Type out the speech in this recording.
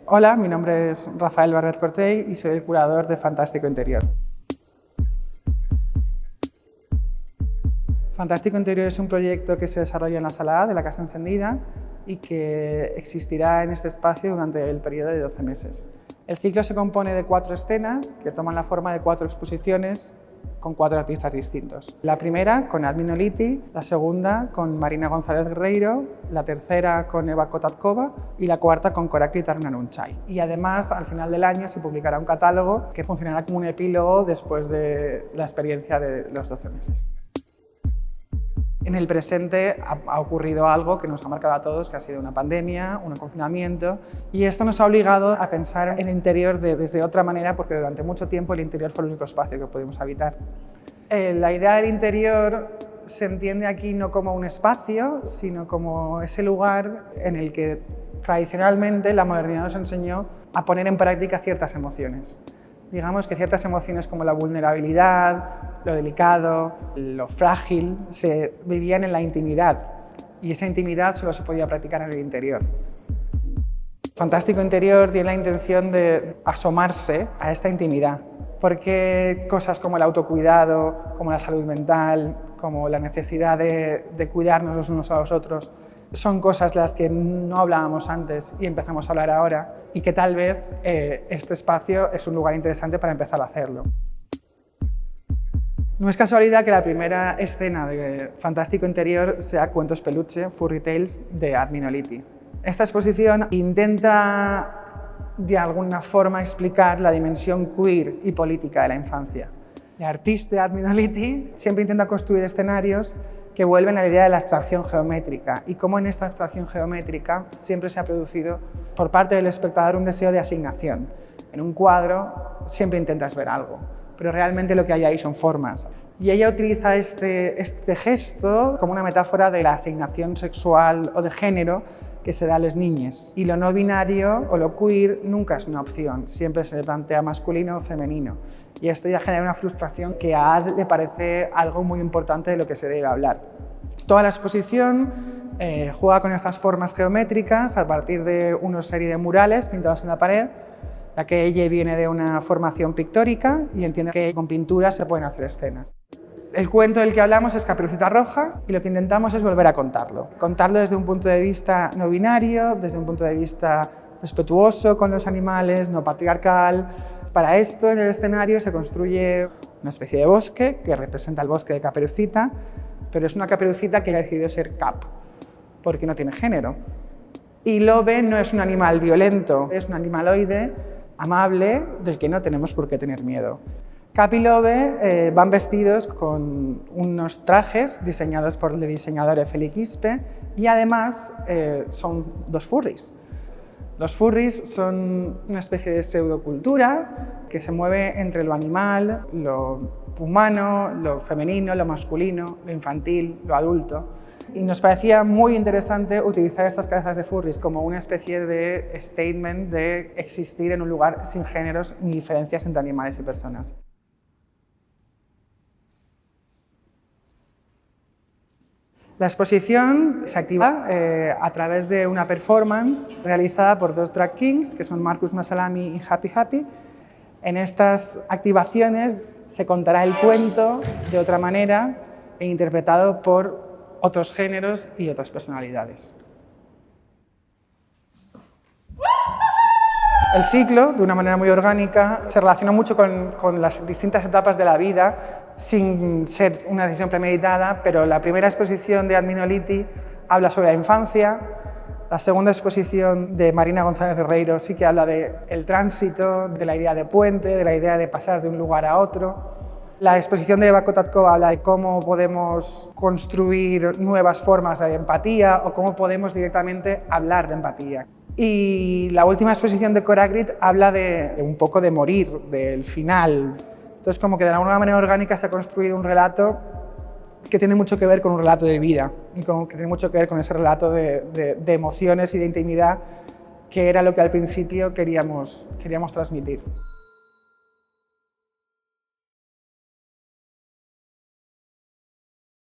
Hola, mi nombre es Rafael Barber Cortey y soy el curador de Fantástico Interior. Fantástico Interior es un proyecto que se desarrolla en la Sala A de la Casa Encendida y que existirá en este espacio durante el periodo de 12 meses. El ciclo se compone de 4 escenas que toman la forma de 4 exposiciones con 4 artistas distintos. La primera con Admin Oliti, la segunda con Marina González Guerreiro, la tercera con Eva Kotatkova y la cuarta con Corakrit Arnalunchai. Y además, al final del año se publicará un catálogo que funcionará como un epílogo después de la experiencia de los 12 meses. En el presente ha ocurrido algo que nos ha marcado a todos, que ha sido una pandemia, un confinamiento, y esto nos ha obligado a pensar en el interior desde otra manera, porque durante mucho tiempo el interior fue el único espacio que pudimos habitar. La idea del interior se entiende aquí no como un espacio, sino como ese lugar en el que tradicionalmente la modernidad nos enseñó a poner en práctica ciertas emociones. Digamos que ciertas emociones como la vulnerabilidad, lo delicado, lo frágil, se vivían en la intimidad y esa intimidad solo se podía practicar en el interior. Fantástico Interior tiene la intención de asomarse a esta intimidad, porque cosas como el autocuidado, como la salud mental, como la necesidad de cuidarnos los unos a los otros, son cosas de las que no hablábamos antes y empezamos a hablar ahora, y que tal vez este espacio es un lugar interesante para empezar a hacerlo. No es casualidad que la primera escena de Fantástico Interior sea Cuentos Peluche, Furry Tales, de Admin Oliti. Esta exposición intenta de alguna forma explicar la dimensión queer y política de la infancia. El artista Admin Oliti siempre intenta construir escenarios que vuelven a la idea de la abstracción geométrica y cómo en esta abstracción geométrica siempre se ha producido por parte del espectador un deseo de asignación. En un cuadro siempre intentas ver algo, pero realmente lo que hay ahí son formas. Y ella utiliza este gesto como una metáfora de la asignación sexual o de género que se da a las niñas. Y lo no binario o lo queer nunca es una opción, siempre se le plantea masculino o femenino. Y esto ya genera una frustración que a Ad le parece algo muy importante de lo que se debe hablar. Toda la exposición juega con estas formas geométricas a partir de una serie de murales pintados en la pared, ya que ella viene de una formación pictórica y entiende que con pintura se pueden hacer escenas. El cuento del que hablamos es Caperucita Roja y lo que intentamos es volver a contarlo. Contarlo desde un punto de vista no binario, desde un punto de vista respetuoso con los animales, no patriarcal. Para esto en el escenario se construye una especie de bosque que representa el bosque de Caperucita, pero es una Caperucita que ha decidido ser Cap, porque no tiene género. Y Lobe no es un animal violento, es un animaloide amable del que no tenemos por qué tener miedo. Cap y Lobe van vestidos con unos trajes diseñados por el diseñador Feli Quispe y además son 2 furries. Los furries son una especie de pseudocultura que se mueve entre lo animal, lo humano, lo femenino, lo masculino, lo infantil, lo adulto. Y nos parecía muy interesante utilizar estas cabezas de furries como una especie de statement de existir en un lugar sin géneros ni diferencias entre animales y personas. La exposición se activa a través de una performance realizada por 2 drag kings, que son Marcus Masalami y Happy Happy. En estas activaciones se contará el cuento de otra manera e interpretado por otros géneros y otras personalidades. El ciclo, de una manera muy orgánica, se relaciona mucho con las distintas etapas de la vida, sin ser una decisión premeditada, pero la primera exposición de Admin Oliti habla sobre la infancia, la segunda exposición de Marina González Guerreiro sí que habla del tránsito, de la idea de puente, de la idea de pasar de un lugar a otro. La exposición de Eva Kotatkova habla de cómo podemos construir nuevas formas de empatía o cómo podemos directamente hablar de empatía. Y la última exposición de Corakrit habla de un poco de morir, del final. Entonces, como que de alguna manera orgánica se ha construido un relato que tiene mucho que ver con un relato de vida, y que tiene mucho que ver con ese relato de emociones y de intimidad, que era lo que al principio queríamos transmitir.